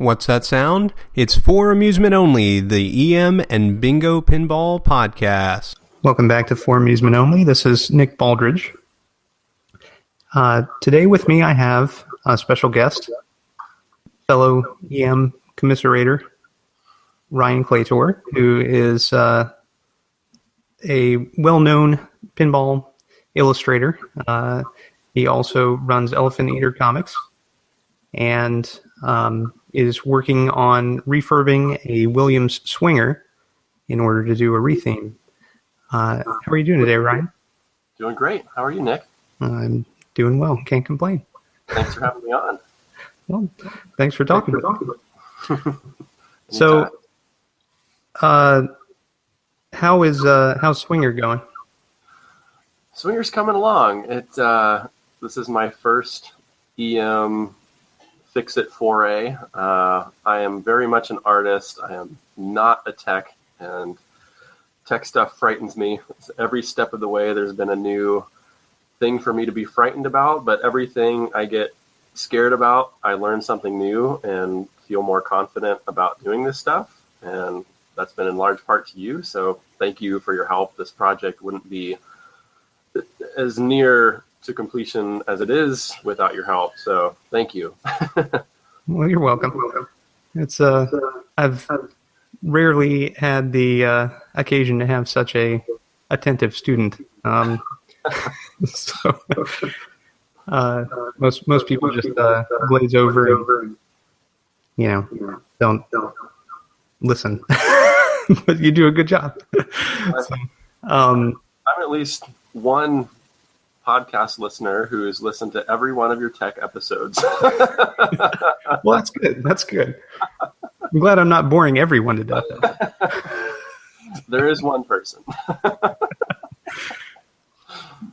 What's that sound? It's for amusement only, the EM and Bingo Pinball Podcast. Welcome back to For Amusement Only. This is Nick Baldridge. Today with me I have a special guest, fellow EM commiserator, Ryan Claytor, who is a well-known pinball illustrator. He also runs Elephant Eater Comics and is working on refurbing a Williams Swinger in order to do a retheme. How are you doing today, Ryan? Doing great. How are you, Nick? I'm doing well. Can't complain. Thanks for having me on. Well, thanks for talking. So, how's Swinger going? Swinger's coming along. This is my first EM fix-it foray. I am very much an artist. I am not a tech, and tech stuff frightens me. Every step of the way there's been a new thing for me to be frightened about, but everything I get scared about, I learn something new and feel more confident about doing this stuff, and that's been in large part to you, so thank you for your help. This project wouldn't be as near to completion as it is without your help, so thank you. Well, you're welcome. It's I've rarely had the occasion to have such a attentive student. So most people just glaze over and don't listen. But you do a good job. So, I'm at least one podcast listener who has listened to every one of your tech episodes. Well, that's good. That's good. I'm glad I'm not boring everyone to death. There is one person.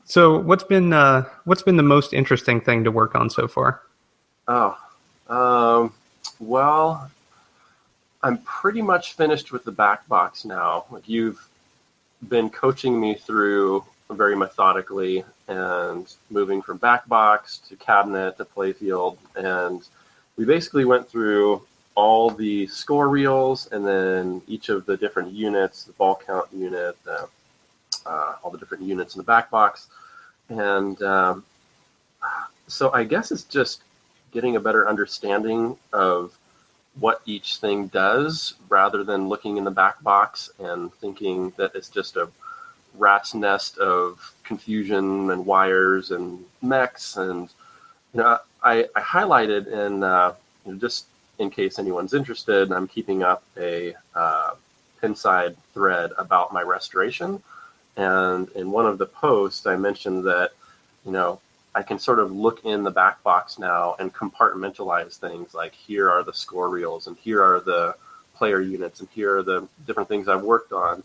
So, what's been the most interesting thing to work on so far? Well, I'm pretty much finished with the back box now. Like, you've been coaching me through very methodically and moving from back box to cabinet to playfield, and we basically went through all the score reels and then each of the different units, the ball count unit, all the different units in the back box. And so I guess it's just getting a better understanding of what each thing does rather than looking in the back box and thinking that it's just a rat's nest of confusion and wires and mechs. And I highlighted in just in case anyone's interested, I'm keeping up a pinside thread about my restoration. And in one of the posts, I mentioned that, I can sort of look in the back box now and compartmentalize things like here are the score reels and here are the player units and here are the different things I've worked on.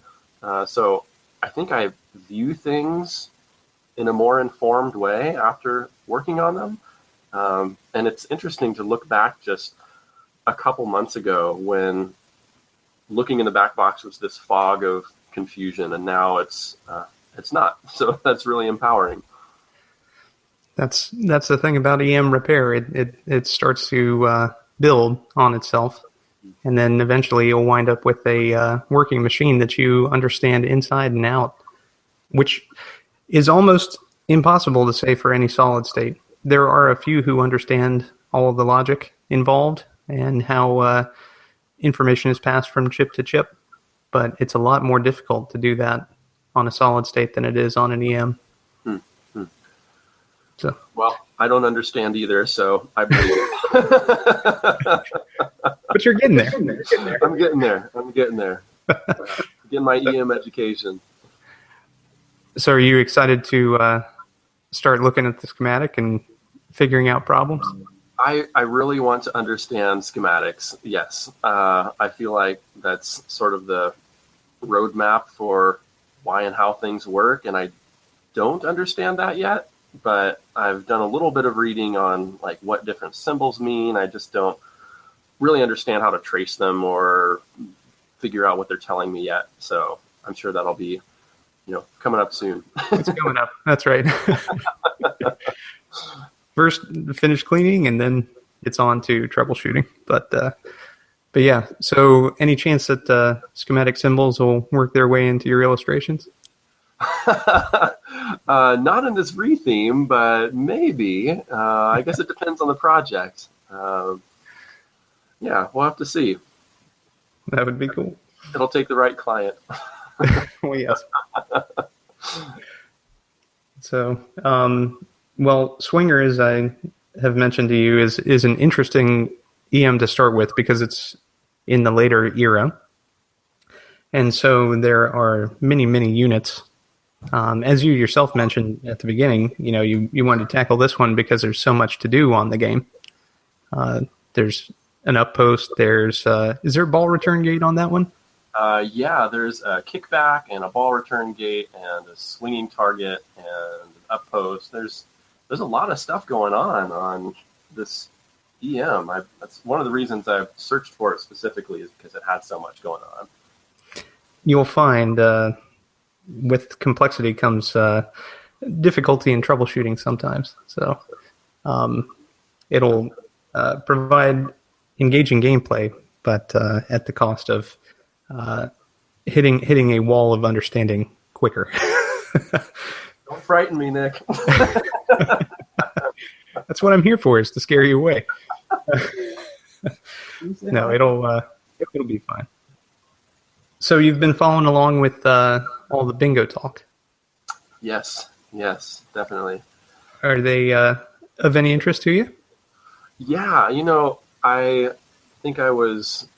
So I think I view things in a more informed way after working on them. And it's interesting to look back just a couple months ago when looking in the back box was this fog of confusion, and now it's not. So that's really empowering. That's the thing about EM repair. It starts to build on itself, and then eventually you'll wind up with a working machine that you understand inside and out, which is almost impossible to say for any solid state. There are a few who understand all of the logic involved and how information is passed from chip to chip, but it's a lot more difficult to do that on a solid state than it is on an EM. So, well, I don't understand either, so I believe it. But you're getting there. I'm getting there. Getting my EM education. So are you excited to start looking at the schematic and figuring out problems? I really want to understand schematics, yes. I feel like that's sort of the roadmap for why and how things work, and I don't understand that yet, but I've done a little bit of reading on like what different symbols mean. I just don't really understand how to trace them or figure out what they're telling me yet, so I'm sure that'll be coming up soon. It's coming up. That's right. First, finish cleaning, and then it's on to troubleshooting. But yeah. So any chance that schematic symbols will work their way into your illustrations? Not in this re-theme, but maybe. I guess it depends on the project. Yeah, we'll have to see. That would be cool. It'll take the right client. Well, yes. So, well, Swinger, as I have mentioned to you, is an interesting EM to start with because it's in the later era. And so there are many, many units. As you yourself mentioned at the beginning, you wanted to tackle this one because there's so much to do on the game. There's an up post. There's is there a ball return gate on that one? Yeah, there's a kickback and a ball return gate and a swinging target and an up post. There's a lot of stuff going on this EM. That's one of the reasons I've searched for it specifically, is because it had so much going on. You'll find with complexity comes difficulty in troubleshooting sometimes. So it'll provide engaging gameplay, but at the cost of hitting a wall of understanding quicker. Don't frighten me, Nick. That's what I'm here for, is to scare you away. No, it'll be fine. So you've been following along with all the bingo talk? Yes, definitely. Are they of any interest to you? Yeah, I think I was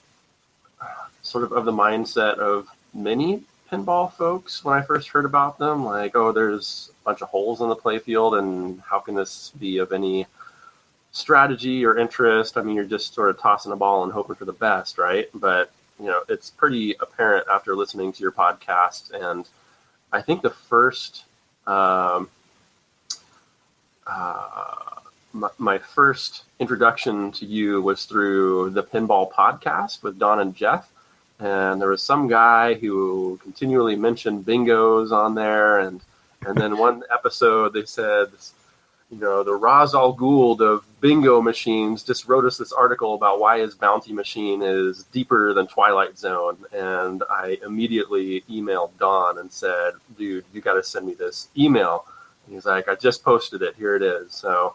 sort of the mindset of many pinball folks when I first heard about them, like, oh, there's a bunch of holes in the playfield, and how can this be of any strategy or interest? I mean, you're just sort of tossing a ball and hoping for the best, right? But, it's pretty apparent after listening to your podcast, and I think the first, my first introduction to you was through the Pinball podcast with Don and Jeff. And there was some guy who continually mentioned bingos on there. And then one episode they said, the Ra's al Ghul of bingo machines just wrote us this article about why his bounty machine is deeper than Twilight Zone. And I immediately emailed Don and said, dude, you got to send me this email. And he's like, I just posted it. Here it is. So,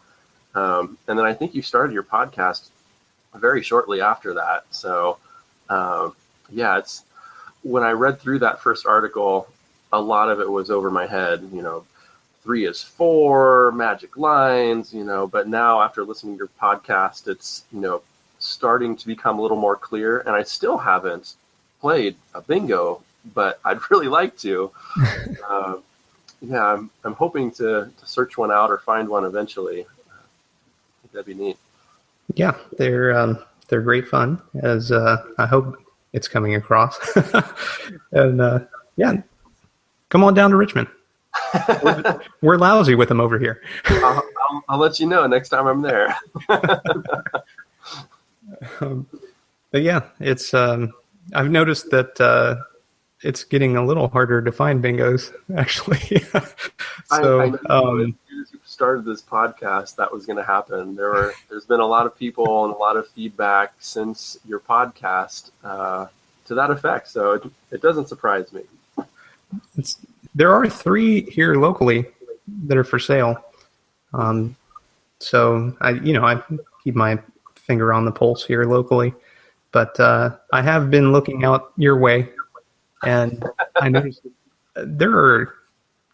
and then I think you started your podcast very shortly after that. So, yeah, it's when I read through that first article, a lot of it was over my head. 3 is 4, magic lines, but now after listening to your podcast, it's, starting to become a little more clear. And I still haven't played a bingo, but I'd really like to. Yeah, I'm hoping to search one out or find one eventually. I think that'd be neat. Yeah, they're great fun, as I hope it's coming across. And yeah, come on down to Richmond. We're lousy with them over here. I'll let you know next time I'm there. But yeah, it's I've noticed that it's getting a little harder to find bingos, actually. So I know as soon as you started this podcast, that was going to happen. There's been a lot of people and a lot of feedback since your podcast to that effect. So it doesn't surprise me. There are 3 here locally that are for sale. So I keep my finger on the pulse here locally, but I have been looking out your way, and I noticed there are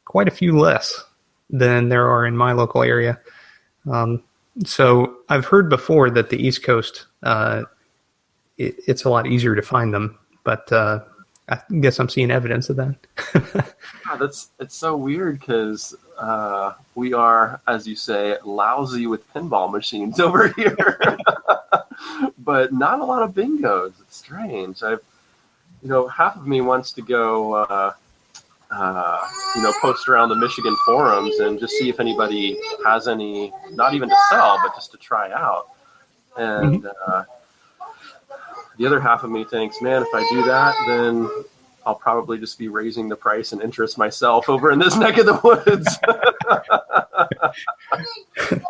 quite a few less than there are in my local area. So I've heard before that the East Coast, it's a lot easier to find them, but I guess I'm seeing evidence of that. Yeah, it's so weird because we are, as you say, lousy with pinball machines over here, but not a lot of bingos. It's strange. Half of me wants to go, post around the Michigan forums and just see if anybody has any, not even to sell, but just to try out. And the other half of me thinks, man, if I do that, then I'll probably just be raising the price and interest myself over in this neck of the woods.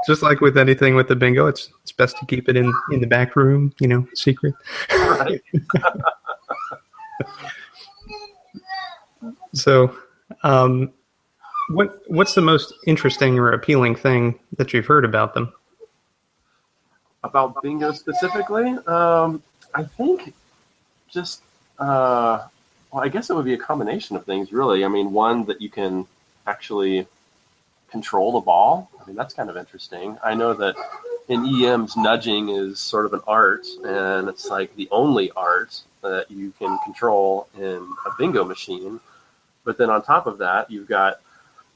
Just like with anything with the bingo, it's best to keep it in the back room, secret. Right. So, what's the most interesting or appealing thing that you've heard about them? About bingo specifically, I think just, well, I guess it would be a combination of things, really. I mean, one, that you can actually control the ball. I mean, that's kind of interesting. I know that in EMs, nudging is sort of an art, and it's like the only art that you can control in a bingo machine. But then on top of that, you've got,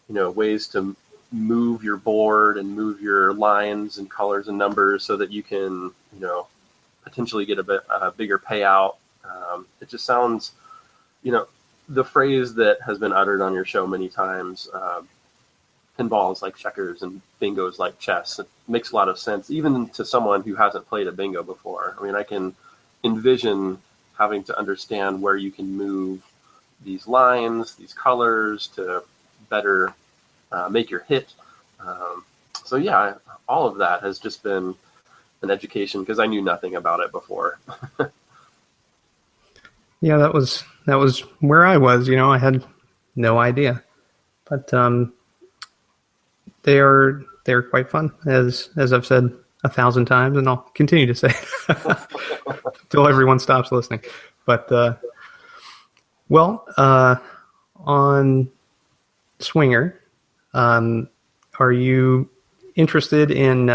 ways to move your board and move your lines and colors and numbers so that you can, potentially get a bigger payout. It just sounds, the phrase that has been uttered on your show many times, pinball is like checkers and bingo is like chess. It makes a lot of sense, even to someone who hasn't played a bingo before. I mean, I can envision having to understand where you can move these lines, these colors to better make your hit. So yeah, all of that has just been an education because I knew nothing about it before. Yeah, that was where I was. I had no idea, but they're quite fun, as I've said 1,000 times, and I'll continue to say until everyone stops listening. But on Swinger, are you interested in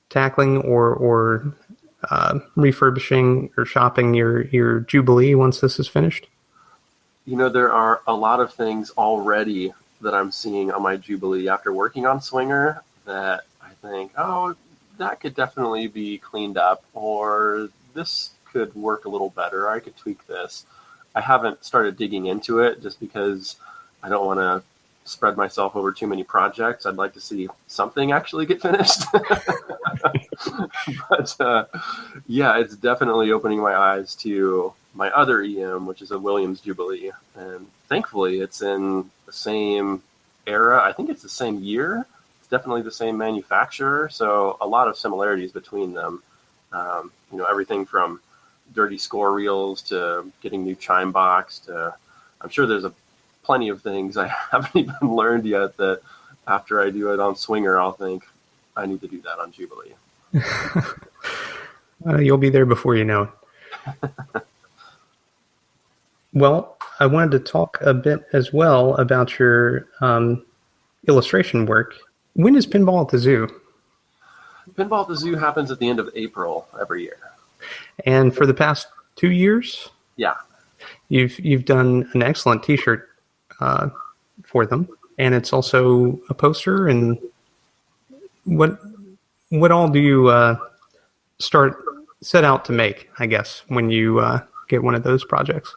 tackling or refurbishing or shopping your Jubilee once this is finished? There are a lot of things already that I'm seeing on my Jubilee after working on Swinger that I think, oh, that could definitely be cleaned up, or this could work a little better. I could tweak this. I haven't started digging into it just because I don't want to spread myself over too many projects. I'd like to see something actually get finished. But yeah, it's definitely opening my eyes to my other EM, which is a Williams Jubilee. And thankfully, it's in the same era. I think it's the same year. It's definitely the same manufacturer. So a lot of similarities between them. Everything from dirty score reels to getting new chime box to, I'm sure there's plenty of things I haven't even learned yet that after I do it on Swinger, I'll think I need to do that on Jubilee. You'll be there before you know it. Well, I wanted to talk a bit as well about your illustration work. When is Pinball at the Zoo? Pinball at the Zoo happens at the end of April every year. And for the past 2 years? Yeah. You've done an excellent T-shirt for them, and it's also a poster. And what all do you set out to make, I guess, when you get one of those projects?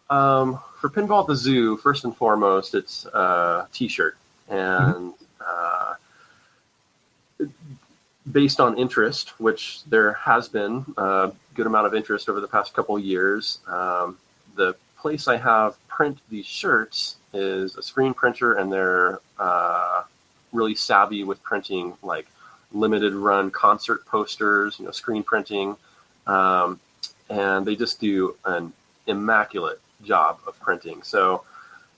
For Pinball at the Zoo, first and foremost, it's a T-shirt, and based on interest, which there has been a good amount of interest over the past couple of years. The place I have print these shirts is a screen printer, and they're really savvy with printing like limited run concert posters, screen printing, and they just do an immaculate job of printing. So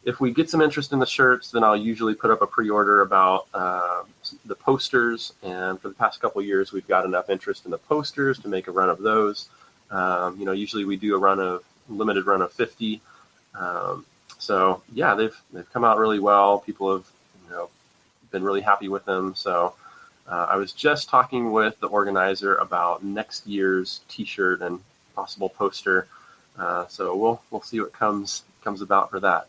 if we get some interest in the shirts, then I'll usually put up a pre-order about the posters. And for the past couple of years, we've got enough interest in the posters to make a run of those. Usually we do a limited run of 50. So yeah, they've come out really well. People have been really happy with them. So I was just talking with the organizer about next year's T-shirt and possible poster. So we'll see what comes about for that.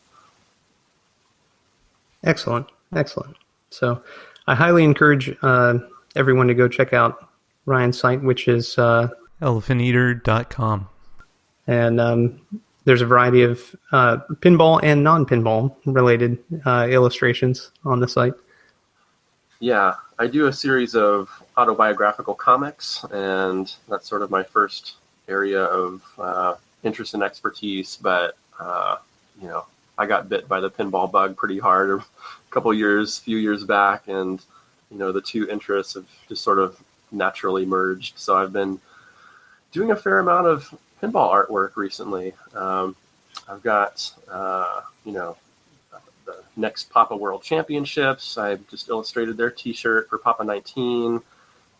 Excellent. So I highly encourage everyone to go check out Ryan's site, which is elephanteater.com. And there's a variety of pinball and non-pinball related illustrations on the site. Yeah, I do a series of autobiographical comics, and that's sort of my first area of interest and expertise. But I got bit by the pinball bug pretty hard a few years back, and the two interests have just sort of naturally merged. So I've been doing a fair amount of pinball artwork recently. I've got the next Papa World Championships. I just illustrated their T-shirt for Papa 19.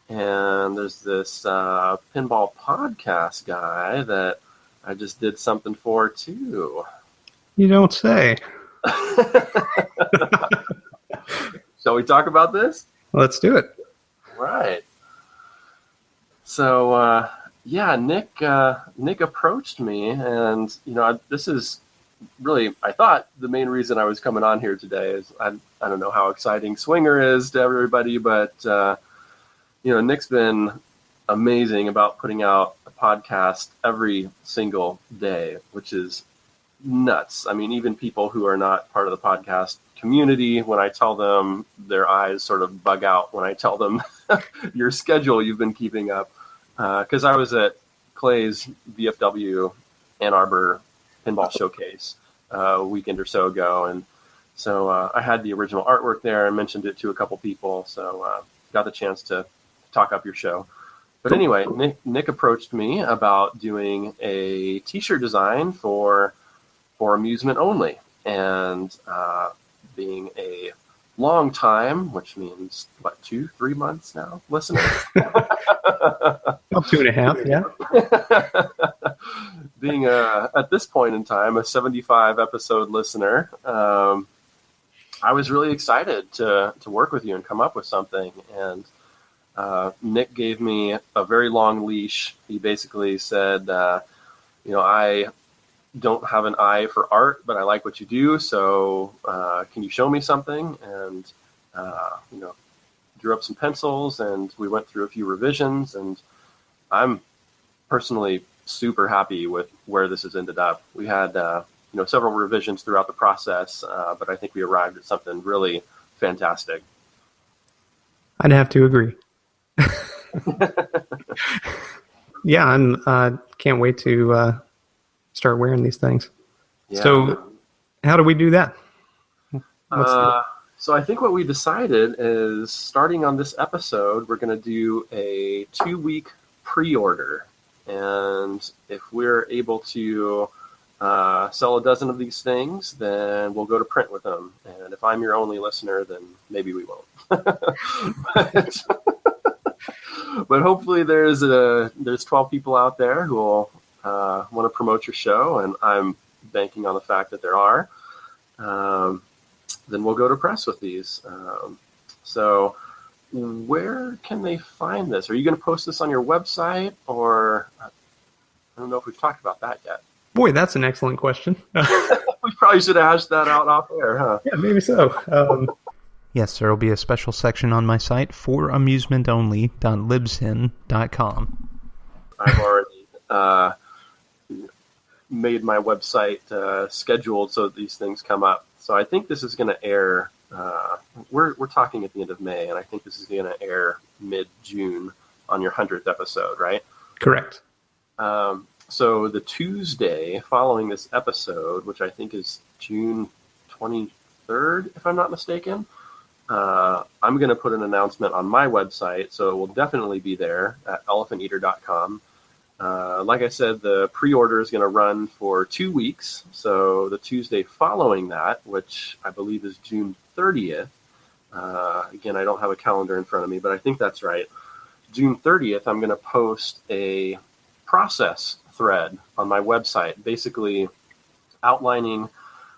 And there's this pinball podcast guy that I just did something for too. You don't say. Shall we talk about this? Let's do it. Right. So Nick approached me, and this is really, I thought the main reason I was coming on here today is I don't know how exciting Swinger is to everybody, but Nick's been amazing about putting out a podcast every single day, which is nuts. I mean, even people who are not part of the podcast community, when I tell them, their eyes sort of bug out when I tell them your schedule you've been keeping up. Because I was at Clay's VFW Ann Arbor Pinball Showcase a weekend or so ago, and so I had the original artwork there and mentioned it to a couple people, so got the chance to talk up your show. But anyway, Nick approached me about doing a T-shirt design for amusement only, and being a long time, which means what, 2-3 months now, listener. About 2.5, yeah. Being at this point in time a 75 episode listener, I was really excited to work with you and come up with something. And Nick gave me a very long leash. He basically said, I don't have an eye for art, but I like what you do. So can you show me something? And, drew up some pencils, and we went through a few revisions, and I'm personally super happy with where this has ended up. We had, several revisions throughout the process, but I think we arrived at something really fantastic. I'd have to agree. Yeah, I'm can't wait to start wearing these things. Yeah. So how do we do that? So I think what we decided is, starting on this episode, we're going to do a 2-week pre-order. And if we're able to sell a dozen of these things, then we'll go to print with them. And if I'm your only listener, then maybe we won't. But hopefully there's 12 people out there who will want to promote your show, and I'm banking on the fact that there are. Then we'll go to press with these. So where can they find this? Are you going to post this on your website, or I don't know if we've talked about that yet. Boy, that's an excellent question. We probably should have hashed that out off air, huh? Yeah, maybe so. Yes, there will be a special section on my site, foramusementonly.libsyn.com. I've already made my website scheduled so that these things come up. So I think this is going to air. We're talking at the end of May, and I think this is going to air mid-June on your 100th episode, right? Correct. So the Tuesday following this episode, which I think is June 23rd, if I'm not mistaken, I'm going to put an announcement on my website, so it will definitely be there at elephanteater.com. Like I said, the pre-order is going to run for 2 weeks. So the Tuesday following that, which I believe is June 30th. Again, I don't have a calendar in front of me, but I think that's right. June 30th, I'm going to post a process thread on my website, basically outlining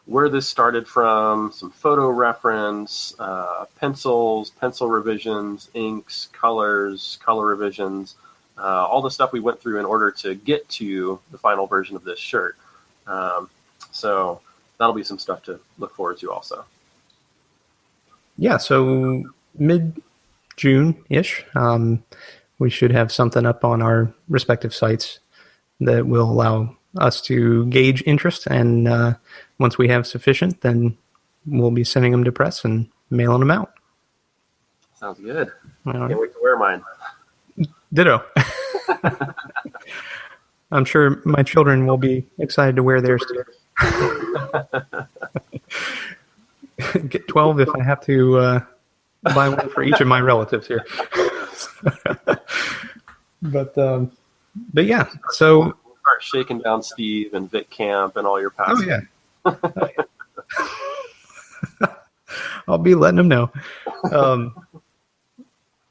where this started from, some photo reference, pencils, pencil revisions, inks, colors, color revisions, all the stuff we went through in order to get to the final version of this shirt. So that'll be some stuff to look forward to also. Yeah, so mid-June-ish, we should have something up on our respective sites that will allow us to gauge interest, and once we have sufficient, then we'll be sending them to press and mailing them out. Sounds good. Can't wait to wear mine. Ditto. I'm sure my children will be excited to wear theirs too. get 12 if I have to buy one for each of my relatives here. But yeah, so We'll start shaking down Steve and Vic Camp and all your past. oh yeah. I'll be letting them know.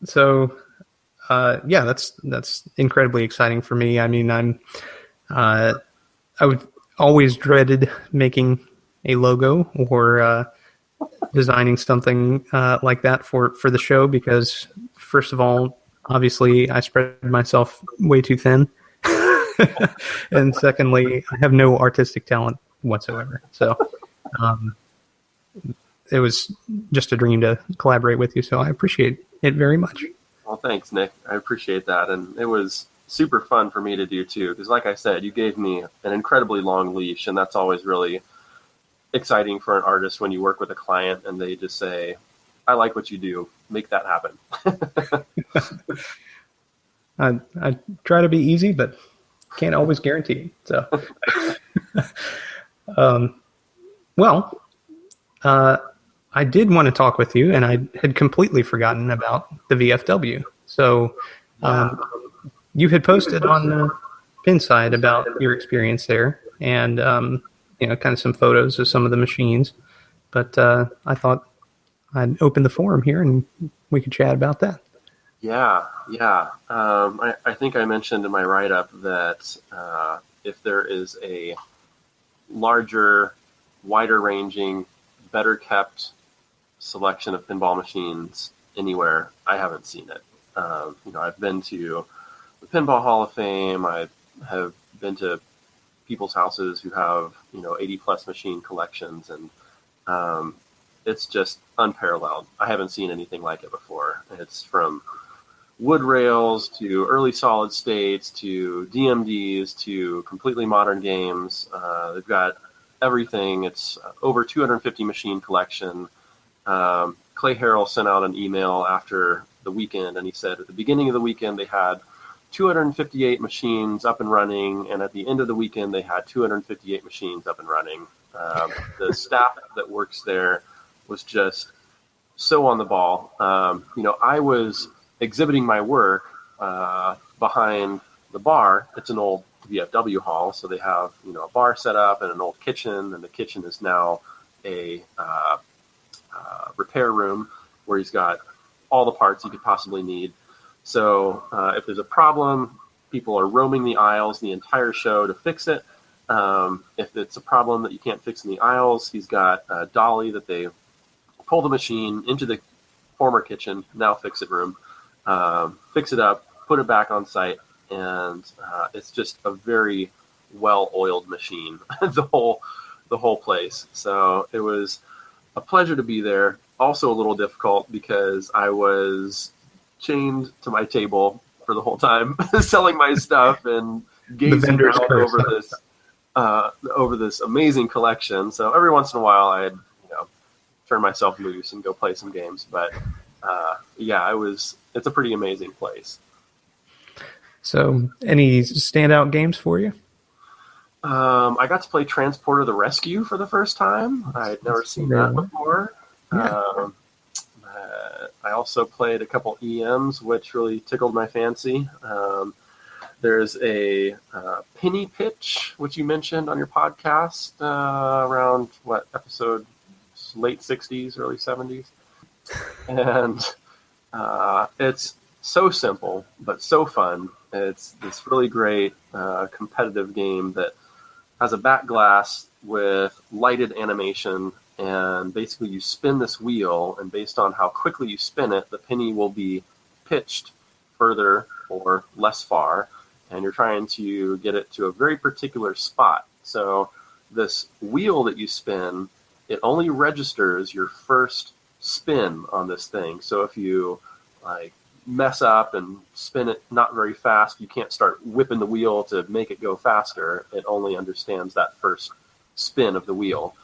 So yeah, that's incredibly exciting for me. I mean, I've always dreaded making a logo or designing something like that for the show because, first of all, obviously I spread myself way too thin, and secondly, I have no artistic talent whatsoever. So it was just a dream to collaborate with you. So I appreciate it very much. Well, thanks, Nick. I appreciate that, and it was super fun for me to do too. Because, like I said, you gave me an incredibly long leash, and that's always really exciting for an artist when you work with a client and they just say, "I like what you do. Make that happen." I try to be easy, but can't always guarantee it. So, well, I did want to talk with you, and I had completely forgotten about the VFW. So, you had posted on the pin side about your experience there, and kind of some photos of some of the machines. But I thought I'd open the forum here, and we could chat about that. Yeah. I think I mentioned in my write-up that if there is a larger, wider-ranging, better-kept selection of pinball machines anywhere, I haven't seen it. I've been to the Pinball Hall of Fame. I have been to people's houses who have 80-plus machine collections, and it's just unparalleled. I haven't seen anything like it before. It's from wood rails to early solid states to DMDs to completely modern games. They've got everything. It's over 250 machine collection. Clay Harrell sent out an email after the weekend, and he said at the beginning of the weekend they had 258 machines up and running, and at the end of the weekend they had 258 machines up and running. The staff that works there was just so on the ball. I was exhibiting my work behind the bar. It's an old VFW hall, so they have a bar set up and an old kitchen, and the kitchen is now a repair room where he's got all the parts he could possibly need. So if there's a problem, people are roaming the aisles the entire show to fix it. If it's a problem that you can't fix in the aisles, he's got a dolly that they pull the machine into the former kitchen, now fix-it room, fix it up, put it back on site, and it's just a very well-oiled machine, the whole place. So it was a pleasure to be there. Also a little difficult because I was chained to my table for the whole time, selling my stuff and gazing out over this amazing collection. So every once in a while, I'd turn myself loose and go play some games. But it's a pretty amazing place. So, any standout games for you? I got to play Transporter the Rescue for the first time. I had never seen that before. Yeah. I also played a couple EMs, which really tickled my fancy. There's a penny pitch, which you mentioned on your podcast around, episode late 60s, early 70s. And it's so simple, but so fun. It's this really great competitive game that has a back glass with lighted animation, and basically you spin this wheel, and based on how quickly you spin it, the penny will be pitched further or less far, and you're trying to get it to a very particular spot. So this wheel that you spin, it only registers your first spin on this thing. So if you mess up and spin it not very fast, you can't start whipping the wheel to make it go faster. It only understands that first spin of the wheel.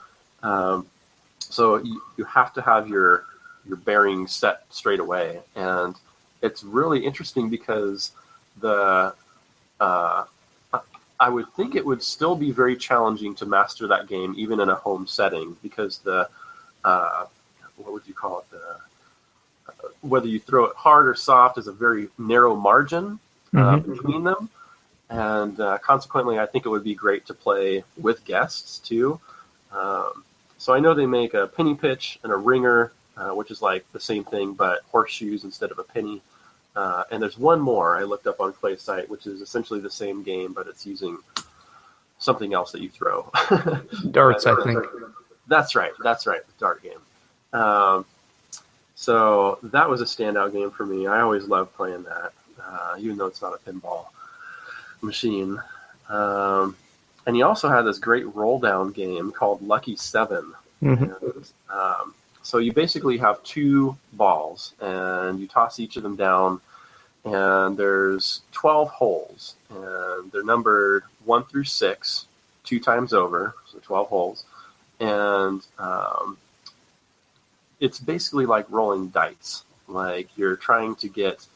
So you have to have your bearings set straight away. And it's really interesting because I would think it would still be very challenging to master that game even in a home setting, because the what would you call it? Whether you throw it hard or soft is a very narrow margin between them. And consequently, I think it would be great to play with guests too. So I know they make a penny pitch and a ringer, which is like the same thing, but horseshoes instead of a penny. And there's one more I looked up on Clay's site, which is essentially the same game, but it's using something else that you throw. Darts, I think. That's right, the dart game. So that was a standout game for me. I always loved playing that, even though it's not a pinball machine. And he also had this great roll-down game called Lucky 7. And, so you basically have 2 balls, and you toss each of them down, and there's 12 holes, and they're numbered 1 through 6, 2 times over, so 12 holes. And it's basically like rolling dice. Like you're trying to get,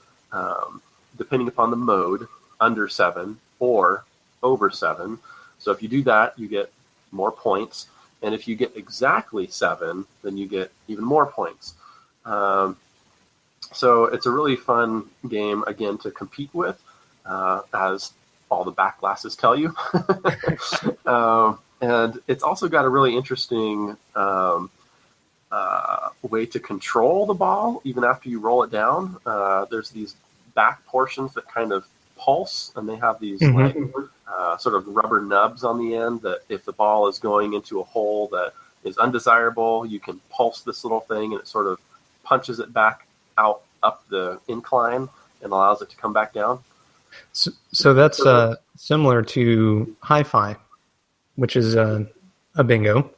depending upon the mode, under 7 or over 7. So if you do that, you get more points. And if you get exactly 7, then you get even more points. So it's a really fun game, again, to compete with, as all the back glasses tell you. And it's also got a really interesting way to control the ball, even after you roll it down. There's these back portions that kind of pulse, and they have these like sort of rubber nubs on the end that if the ball is going into a hole that is undesirable, you can pulse this little thing, and it sort of punches it back out up the incline and allows it to come back down. So that's similar to Hi-Fi, which is a bingo.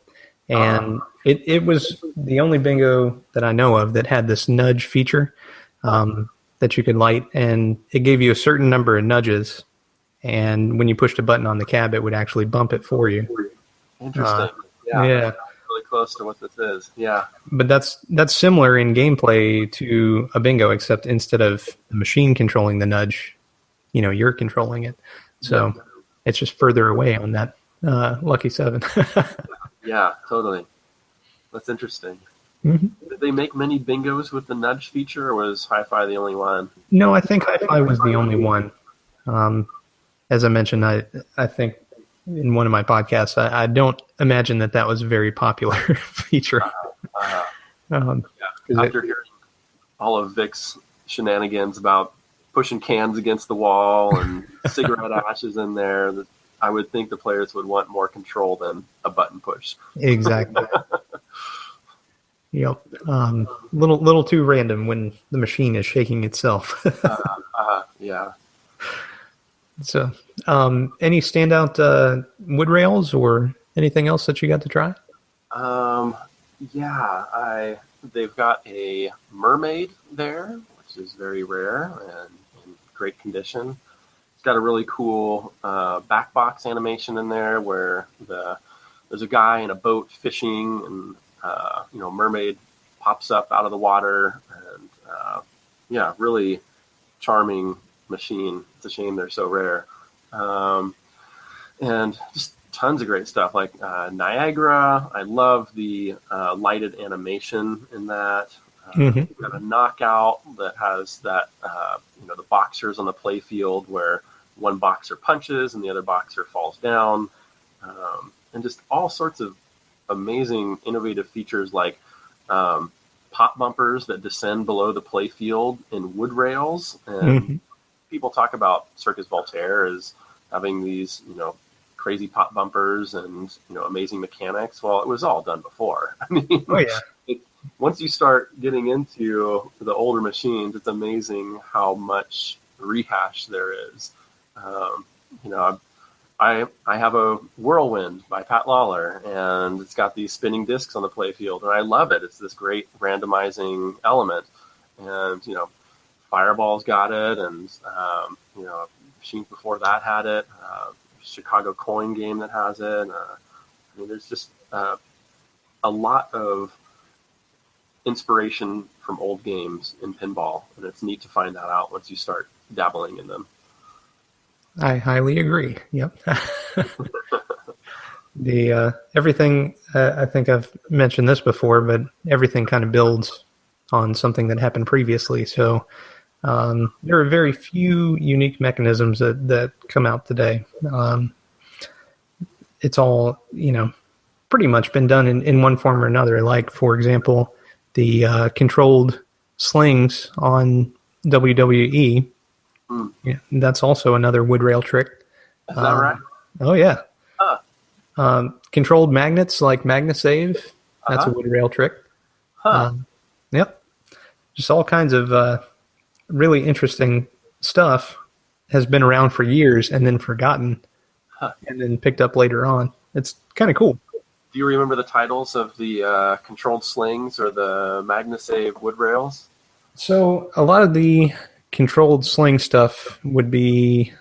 And it was the only bingo that I know of that had this nudge feature that you could light, and it gave you a certain number of nudges. And when you pushed a button on the cab, it would actually bump it for you. Interesting. Yeah. Really close to what this is. Yeah. But that's similar in gameplay to a bingo, except instead of the machine controlling the nudge, you're controlling it. So it's just further away on that Lucky 7. Yeah, totally. That's interesting. Did they make many bingos with the nudge feature, or was Hi-Fi the only one? No, I think Hi-Fi was the only one. As I mentioned, I think in one of my podcasts, I don't imagine that was a very popular feature. After hearing all of Vic's shenanigans about pushing cans against the wall and cigarette ashes in there, I would think the players would want more control than a button push. Exactly. Yep. Little too random when the machine is shaking itself. Yeah. So, any standout wood rails or anything else that you got to try? They've got a mermaid there, which is very rare and in great condition. It's got a really cool back box animation in there where there's a guy in a boat fishing, and mermaid pops up out of the water, and really charming machine. It's a shame they're so rare. And just tons of great stuff like Niagara. I love the lighted animation in that. Got a knockout that has that, the boxers on the play field where one boxer punches and the other boxer falls down. And just all sorts of amazing, innovative features like pop bumpers that descend below the play field in wood rails. And people talk about Circus Voltaire as having these, crazy pop bumpers and, amazing mechanics. Well, it was all done before. I mean, once you start getting into the older machines, it's amazing how much rehash there is. I have a Whirlwind by Pat Lawler, and it's got these spinning discs on the playfield, and I love it. It's this great randomizing element. And, Fireball's got it, and, machines before that had it. Chicago Coin game that has it. There's just a lot of inspiration from old games in pinball, and it's neat to find that out once you start dabbling in them. I highly agree. Yep. The everything, I think I've mentioned this before, but everything kind of builds on something that happened previously. So there are very few unique mechanisms that come out today. It's all, pretty much been done in one form or another. Like, for example, the controlled slings on WWE. Yeah, that's also another wood rail trick. Is that right? Oh, yeah. Huh. Controlled magnets like MagnaSave. That's a Uh-huh. wood rail trick. Huh. Yep. Just all kinds of really interesting stuff has been around for years and then forgotten and then picked up later on. It's kind of cool. Do you remember the titles of the controlled slings or the MagnaSave wood rails? So a lot of the controlled sling stuff would be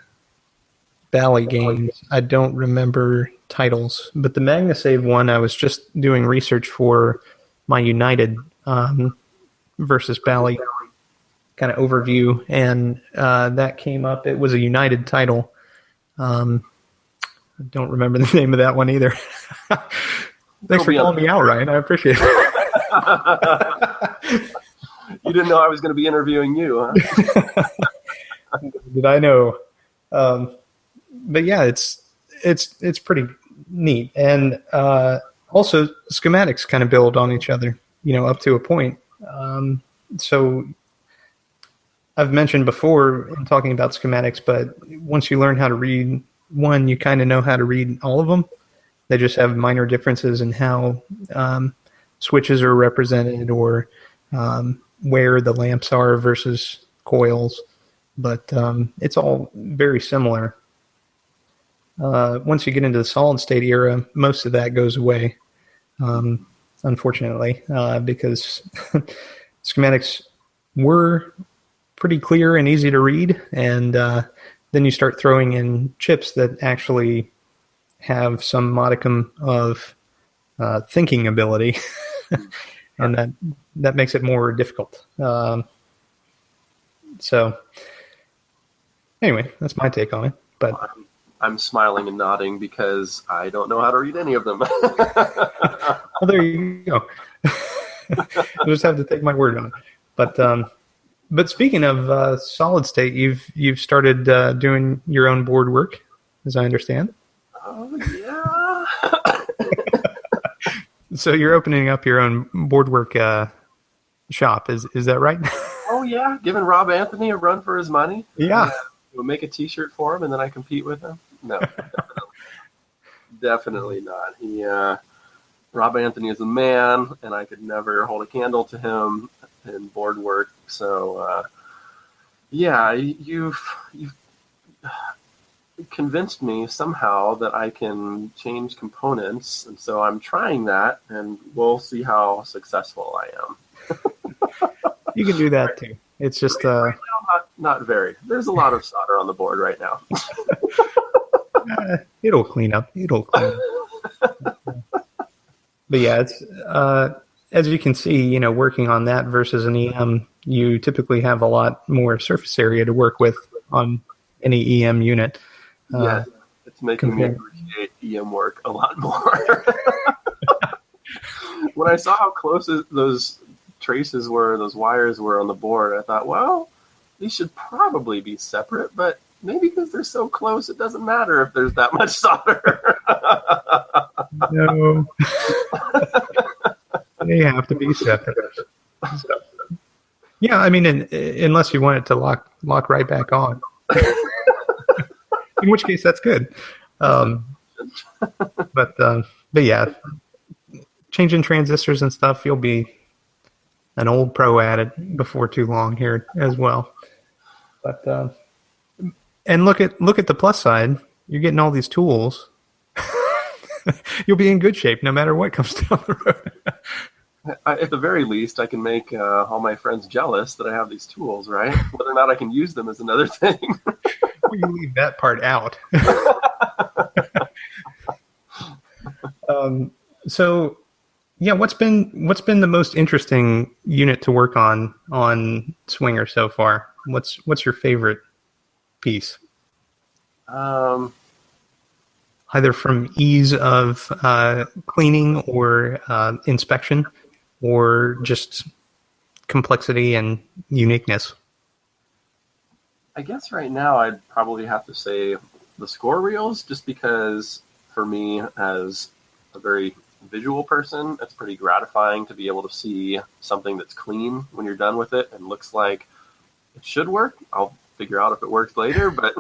Bally games. I don't remember titles, but the MagnaSave one, I was just doing research for my United versus Bally kind of overview, and that came up. It was a United title. I don't remember the name of that one either. Thanks for calling me out, Ryan. I appreciate it. You didn't know I was going to be interviewing you, huh? Did I know? But yeah, it's pretty neat, and also schematics kind of build on each other, up to a point. So I've mentioned before in talking about schematics, but once you learn how to read one, you kind of know how to read all of them. They just have minor differences in how switches are represented or where the lamps are versus coils, but it's all very similar. Once you get into the solid state era, most of that goes away, unfortunately, because schematics were pretty clear and easy to read, and then you start throwing in chips that actually have some modicum of thinking ability, and that makes it more difficult. So anyway, that's my take on it. But I'm smiling and nodding because I don't know how to read any of them. well, there you go. You'll just have to take my word on it. But speaking of solid state, you've started doing your own board work, as I understand. Oh yeah. So you're opening up your own board work shop, is that right? Oh yeah, giving Rob Anthony a run for his money. Yeah. We'll make a T-shirt for him, and then I compete with him. No, definitely not. Rob Anthony is a man, and I could never hold a candle to him in board work. So, yeah, you've convinced me somehow that I can change components, and so I'm trying that, and we'll see how successful I am. You can do that too. It's just right now, not very. There's a lot of solder on the board right now. It'll clean up. But yeah, it's as you can see, working on that versus an EM, you typically have a lot more surface area to work with on any EM unit. Yeah, it's making me appreciate EM work a lot more. When I saw how close those traces were, those wires were on the board, I thought, well, these should probably be separate, but maybe because they're so close, it doesn't matter if there's that much solder. No. They have to be separate. So, yeah, I mean, unless you want it to lock right back on. In which case, that's good. But yeah, changing transistors and stuff, you'll be an old pro at it before too long here as well. But and look at the plus side. You're getting all these tools. You'll be in good shape no matter what comes down the road. At the very least, I can make all my friends jealous that I have these tools, right? Whether or not I can use them is another thing. Well, you leave that part out. So, yeah, what's been the most interesting unit to work on Swinger so far? What's your favorite piece? either from ease of cleaning or inspection, or just complexity and uniqueness? I guess right now I'd probably have to say the score reels, just because for me, as a very visual person, it's pretty gratifying to be able to see something that's clean when you're done with it and looks like it should work. I'll figure out if it works later, but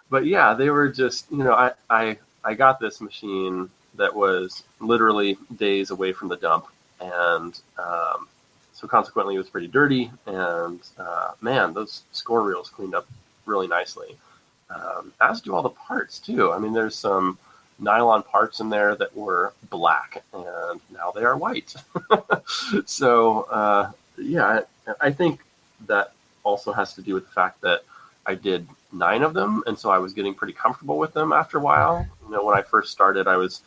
but yeah, they were just, I got this machine that was literally days away from the dump, and so consequently it was pretty dirty, and man, those score reels cleaned up really nicely, as do all the parts too. I mean, there's some nylon parts in there that were black, and now they are white. So yeah, I think that also has to do with the fact that I did 9 of them, and so I was getting pretty comfortable with them after a while. When I first started, I was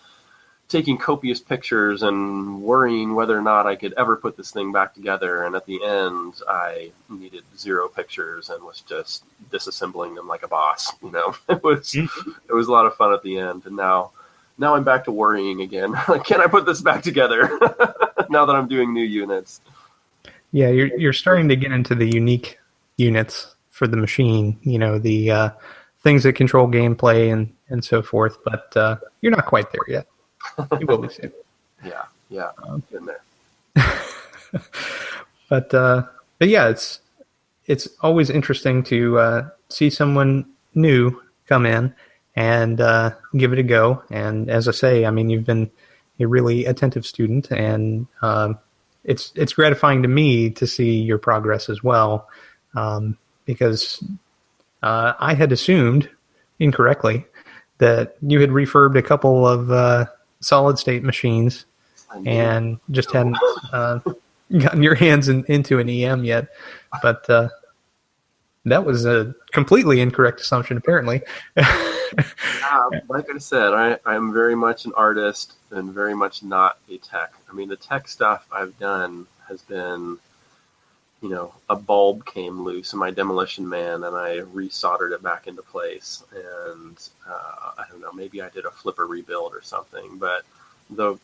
taking copious pictures and worrying whether or not I could ever put this thing back together, and at the end I needed 0 pictures and was just disassembling them like a boss. It was a lot of fun at the end, and now I'm back to worrying again. Can I put this back together now that I'm doing new units? Yeah, you're starting to get into the unique units for the machine, the things that control gameplay and so forth, but you're not quite there yet. You will be soon. Yeah, in there. But yeah, it's always interesting to see someone new come in and give it a go. And as I say, I mean, you've been a really attentive student, and it's gratifying to me to see your progress as well, because I had assumed incorrectly that you had refurbed a couple of solid state machines and just hadn't gotten your hands into an EM yet. But that was a completely incorrect assumption, apparently. Like I said, I'm very much an artist and very much not a tech. I mean, the tech stuff I've done has been, a bulb came loose in my Demolition Man, and I resoldered it back into place. And I don't know, maybe I did a flipper rebuild or something. But the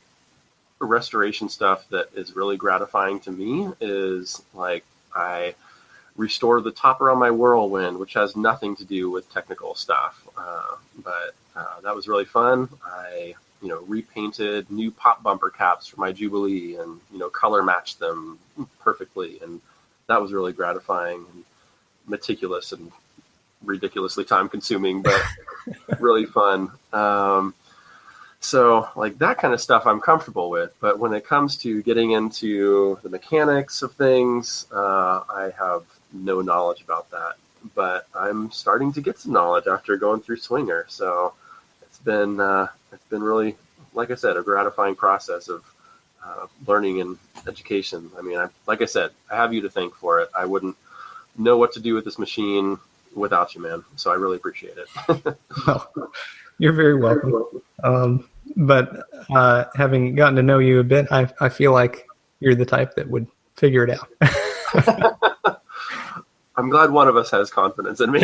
restoration stuff that is really gratifying to me is like I restore the topper on my Whirlwind, which has nothing to do with technical stuff. But that was really fun. I repainted new pop bumper caps for my Jubilee and color matched them perfectly, and that was really gratifying and meticulous and ridiculously time consuming, but really fun. So like that kind of stuff I'm comfortable with, but when it comes to getting into the mechanics of things, I have no knowledge about that, but I'm starting to get some knowledge after going through Swinger. So it's been really, like I said, a gratifying process of learning and education. I mean, like I said, I have you to thank for it. I wouldn't know what to do with this machine without you, man. So I really appreciate it. Well, you're very welcome. But having gotten to know you a bit, I feel like you're the type that would figure it out. I'm glad one of us has confidence in me.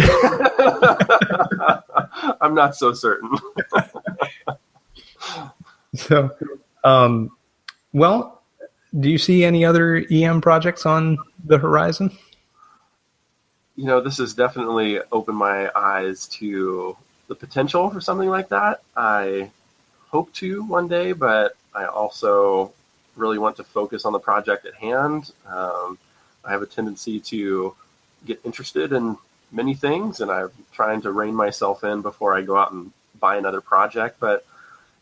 I'm not so certain. So, well, do you see any other EM projects on the horizon? This has definitely opened my eyes to the potential for something like that. I hope to one day, but I also really want to focus on the project at hand. I have a tendency to get interested in many things, and I'm trying to rein myself in before I go out and buy another project. But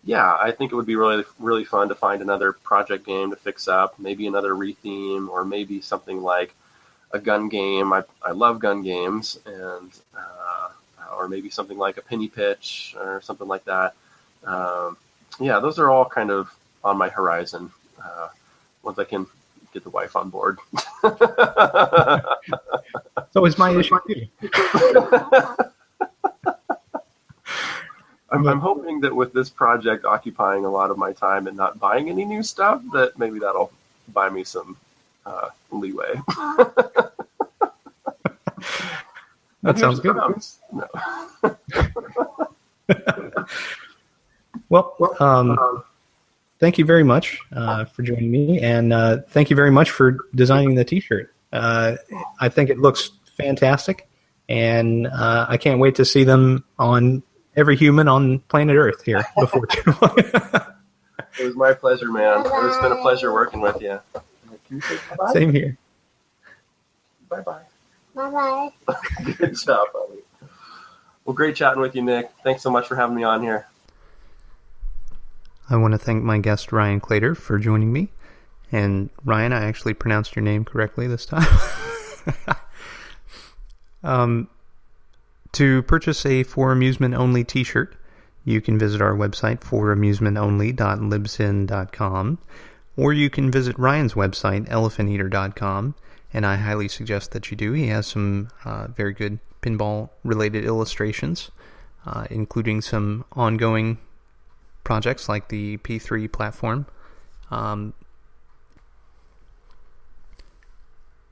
yeah, I think it would be really, really fun to find another project game to fix up, maybe another retheme, or maybe something like a gun game. I love gun games, and or maybe something like a penny pitch or something like that. Yeah, those are all kind of on my horizon once I can get the wife on board. So it's my issue too. I'm hoping that with this project occupying a lot of my time and not buying any new stuff, that maybe that'll buy me some leeway. That sounds good. No. Well, thank you very much for joining me, and thank you very much for designing the T-shirt. I think it looks fantastic, and I can't wait to see them on every human on planet Earth here before too long. It was my pleasure, man. It's been a pleasure working with you. Same here. Bye-bye. Bye-bye. Good job, buddy. Well, great chatting with you, Nick. Thanks so much for having me on here. I want to thank my guest, Ryan Claytor, for joining me. And Ryan, I actually pronounced your name correctly this time. To purchase a For Amusement Only t-shirt, you can visit our website, foramusementonly.libsyn.com, or you can visit Ryan's website, elephanteater.com, and I highly suggest that you do. He has some very good pinball-related illustrations, including some ongoing projects like the P3 platform.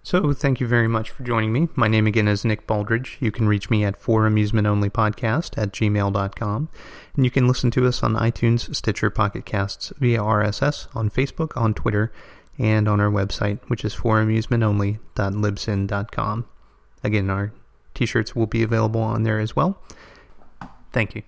So thank you very much for joining me. My name again is Nick Baldridge. You can reach me at foramusementonlypodcast@gmail.com. And you can listen to us on iTunes, Stitcher, Pocket Casts, via RSS, on Facebook, on Twitter, and on our website, which is foramusementonly.libsyn.com. Again, our t-shirts will be available on there as well. Thank you.